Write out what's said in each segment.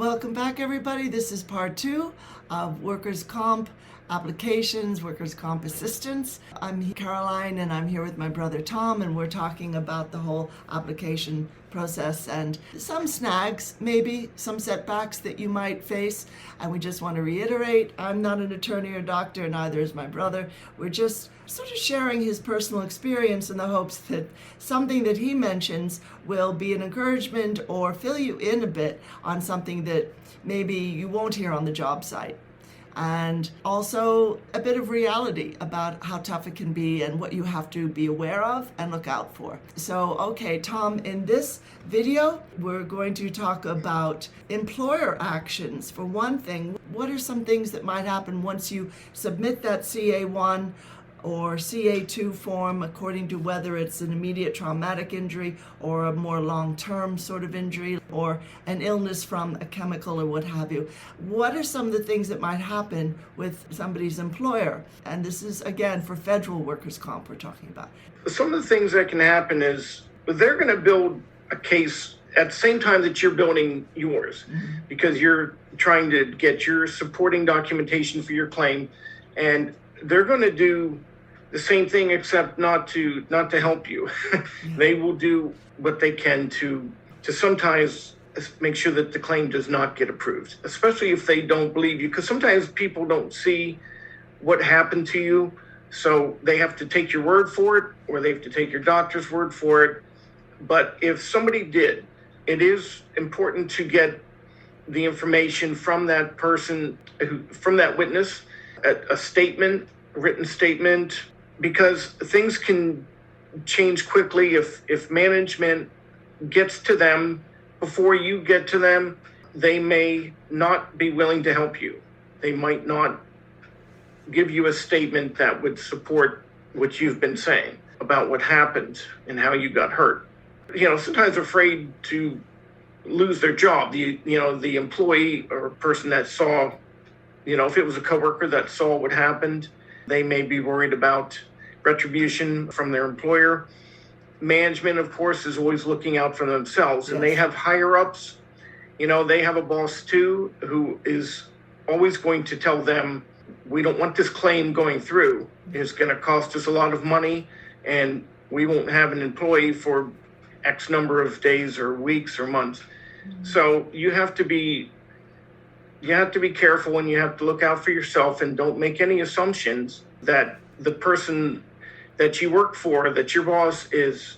Welcome back, everybody. This is part 2 of workers' comp applications, workers' comp assistance. I'm Caroline, and I'm here with my brother Tom, and we're talking about the whole application process and some snags, maybe some setbacks that you might face. And we just want to reiterate, I'm not an attorney or doctor, neither is my brother. We're just sort of sharing his personal experience in the hopes that something that he mentions will be an encouragement or fill you in a bit on something that maybe you won't hear on the job site. And also a bit of reality about how tough it can be and what you have to be aware of and look out for. So, okay, Tom, in this video, we're going to talk about employer actions. For one thing, what are some things that might happen once you submit that CA1 or CA2 form, according to whether it's an immediate traumatic injury or a more long-term sort of injury or an illness from a chemical or what have you? What are some of the things that might happen with somebody's employer? And this is, again, for federal workers' comp we're talking about. Some of the things that can happen is they're going to build a case at the same time that you're building yours, because you're trying to get your supporting documentation for your claim, and they're going to do the same thing except not to help you. They will do what they can to sometimes make sure that the claim does not get approved, especially if they don't believe you, because sometimes people don't see what happened to you, so they have to take your word for it, or they have to take your doctor's word for it. But if somebody did, it is important to get the information from that person, from that witness, a statement, a written statement, because things can change quickly if management gets to them before you get to them. They may not be willing to help you. They might not give you a statement that would support what you've been saying about what happened and how you got hurt. Sometimes they're afraid to lose their job. The employee or person that saw, if it was a coworker that saw what happened, they may be worried about retribution from their employer. Management, of course, is always looking out for themselves, and they have higher ups. They have a boss too who is always going to tell them, we don't want this claim going through. It's going to cost us a lot of money, and we won't have an employee for X number of days or weeks or months. So you have to be careful, and you have to look out for yourself, and don't make any assumptions that the person that you work for, that your boss is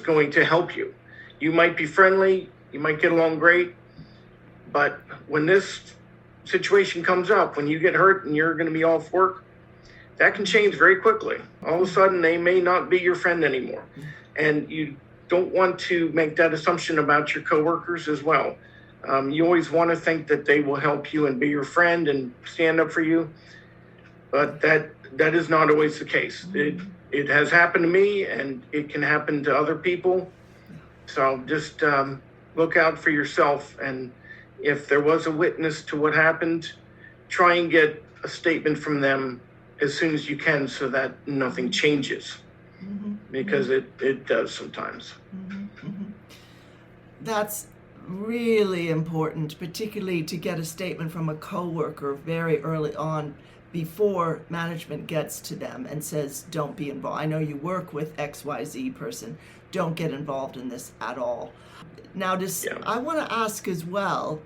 going to help you. You might be friendly, you might get along great, but when this situation comes up, when you get hurt and you're going to be off work, that can change very quickly. All of a sudden, they may not be your friend anymore. And you don't want to make that assumption about your coworkers as well. You always want to think that they will help you and be your friend and stand up for you, but that is not always the case. It has happened to me, and it can happen to other people. So just look out for yourself, and if there was a witness to what happened, try and get a statement from them as soon as you can so that nothing changes, because it does sometimes. That's really important, particularly to get a statement from a coworker very early on, before management gets to them and says, don't be involved. I know you work with XYZ person. Don't get involved in this at all. Now, I want to ask as well,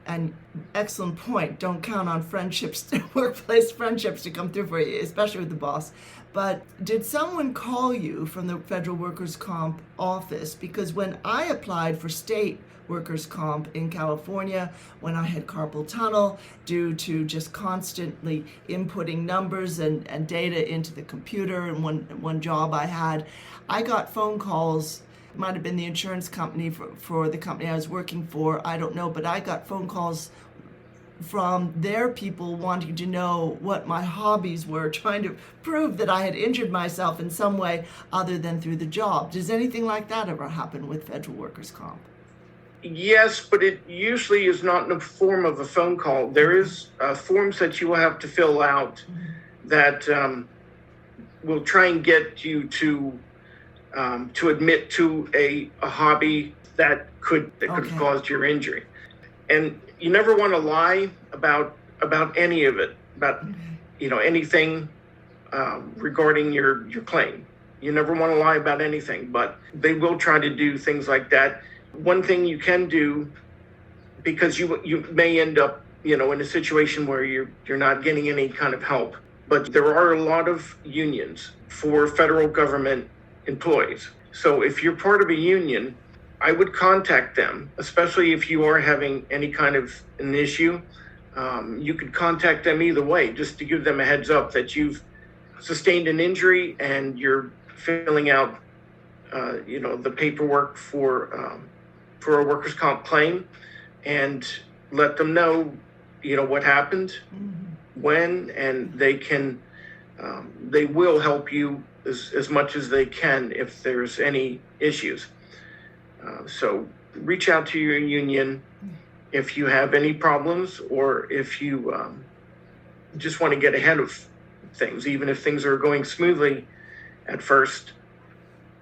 and excellent point, don't count on friendships, workplace friendships to come through for you, especially with the boss. But did someone call you from the Federal Workers' Comp office? Because when I applied for state workers' comp in California, when I had carpal tunnel, due to just constantly inputting numbers and data into the computer, and one job I had, I got phone calls. It might have been the insurance company for the company I was working for, I don't know, but I got phone calls from their people wanting to know what my hobbies were, trying to prove that I had injured myself in some way other than through the job. Does anything like that ever happen with federal workers' comp? Yes, but it usually is not in the form of a phone call. There is forms that you will have to fill out that will try and get you to admit to a hobby that could have caused your injury. And you never want to lie about any of it, about anything regarding your claim. You never want to lie about anything, but they will try to do things like that. One thing you can do, because you may end up in a situation where you're not getting any kind of help, but there are a lot of unions for federal government employees. So if you're part of a union, I would contact them, especially if you are having any kind of an issue. You could contact them either way, just to give them a heads up that you've sustained an injury and you're filling out, the paperwork for a workers' comp claim, and let them know, what happened, when, and they will help you as much as they can if there's any issues. So reach out to your union if you have any problems, or if you just want to get ahead of things. Even if things are going smoothly at first,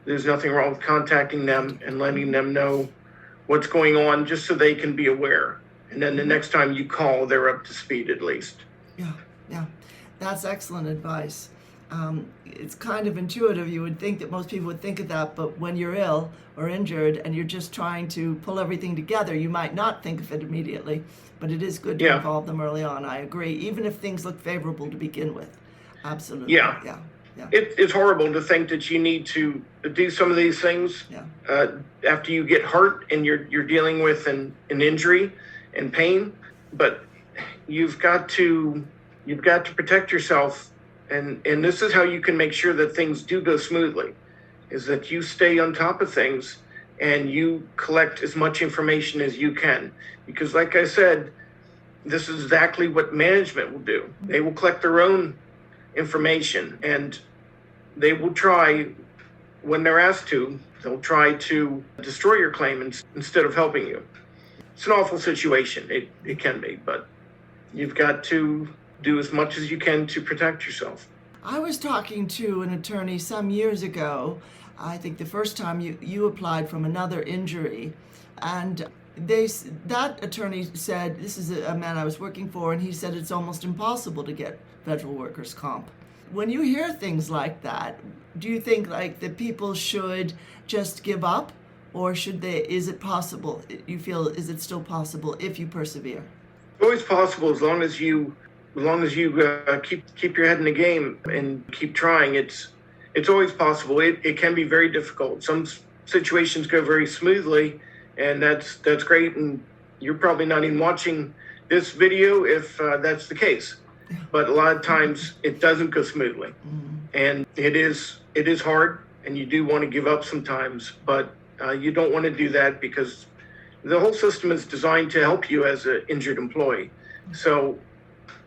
there's nothing wrong with contacting them and letting them know what's going on, just so they can be aware. And then the next time you call, they're up to speed at least. Yeah, that's excellent advice. It's kind of intuitive. You would think that most people would think of that, but when you're ill or injured and you're just trying to pull everything together, you might not think of it immediately, but it is good to involve them early on. I agree, even if things look favorable to begin with. Absolutely. Yeah. It's horrible to think that you need to do some of these things after you get hurt and you're dealing with an injury and pain, but you've got to protect yourself. And this is how you can make sure that things do go smoothly, is that you stay on top of things and you collect as much information as you can. Because like I said, this is exactly what management will do. They will collect their own information, and they will try, when they're asked to, they'll try to destroy your claim instead of helping you. It's an awful situation. It can be, but you've got to do as much as you can to protect yourself. I was talking to an attorney some years ago. I think the first time you applied from another injury, and that attorney said, this is a man I was working for, and he said it's almost impossible to get federal workers' comp. When you hear things like that, do you think like that people should just give up, or is it possible? You feel, is it still possible if you persevere? It's always possible as long as you keep your head in the game and keep trying. It's always possible. It can be very difficult. Some situations go very smoothly, and that's great. And you're probably not even watching this video if that's the case. But a lot of times it doesn't go smoothly, and it is hard, and you do want to give up sometimes. But you don't want to do that, because the whole system is designed to help you as an injured employee. So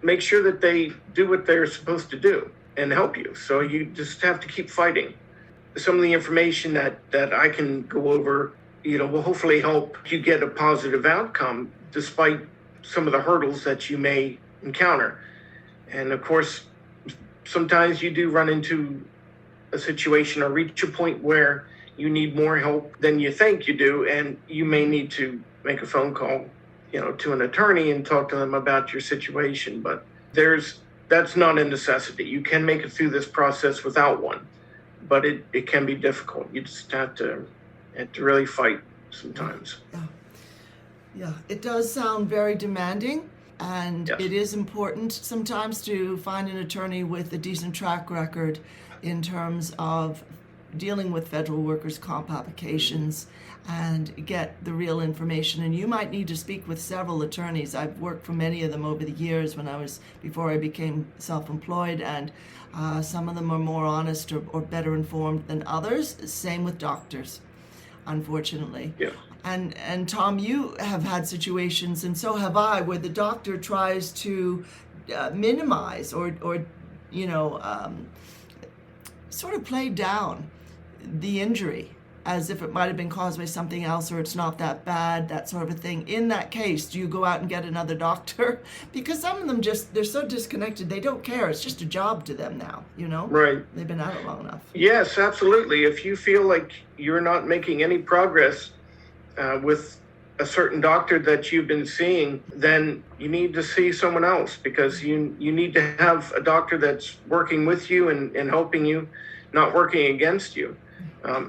make sure that they do what they're supposed to do and help you. So you just have to keep fighting. Some of the information that I can go over, will hopefully help you get a positive outcome despite some of the hurdles that you may encounter. And of course, sometimes you do run into a situation or reach a point where you need more help than you think you do, and you may need to make a phone call to an attorney and talk to them about your situation. But that's not a necessity. You can make it through this process without one, but it can be difficult. You just have to really fight sometimes. Yeah, it does sound very demanding, and it is important sometimes to find an attorney with a decent track record in terms of dealing with federal workers' comp applications and get the real information. And you might need to speak with several attorneys. I've worked for many of them over the years before I became self-employed, and some of them are more honest or better informed than others. Same with doctors, unfortunately. Yeah. And Tom, you have had situations, and so have I, where the doctor tries to minimize or sort of play down the injury as if it might have been caused by something else, or it's not that bad, that sort of a thing. In that case, do you go out and get another doctor? Because some of them they're so disconnected, they don't care. It's just a job to them now, Right. They've been at it long enough. Yes, absolutely. If you feel like you're not making any progress with a certain doctor that you've been seeing, then you need to see someone else, because you need to have a doctor that's working with you and helping you, not working against you.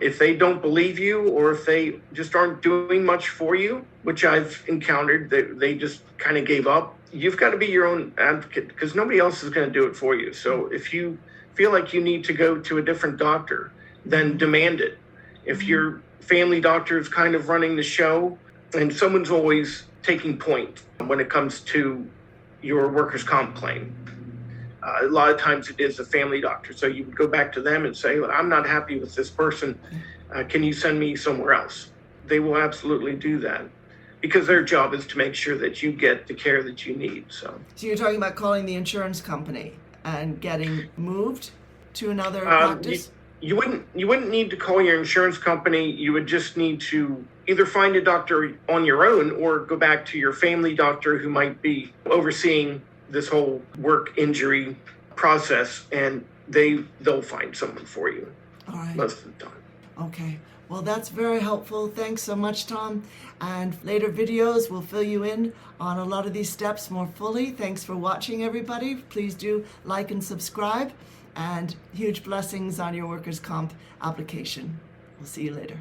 If they don't believe you, or if they just aren't doing much for you, which I've encountered, they just kind of gave up, you've got to be your own advocate, because nobody else is going to do it for you. So if you feel like you need to go to a different doctor, then demand it. If your family doctor is kind of running the show, and someone's always taking point when it comes to your workers' comp claim, a lot of times it is a family doctor. So you would go back to them and say, I'm not happy with this person. Can you send me somewhere else? They will absolutely do that, because their job is to make sure that you get the care that you need. So you're talking about calling the insurance company and getting moved to another practice? You wouldn't need to call your insurance company. You would just need to either find a doctor on your own, or go back to your family doctor who might be overseeing this whole work injury process, and they'll find someone for you. All right. Most of the time. Okay. Well, that's very helpful. Thanks so much, Tom. And later videos will fill you in on a lot of these steps more fully. Thanks for watching, everybody. Please do like and subscribe, and huge blessings on your workers' comp application. We'll see you later.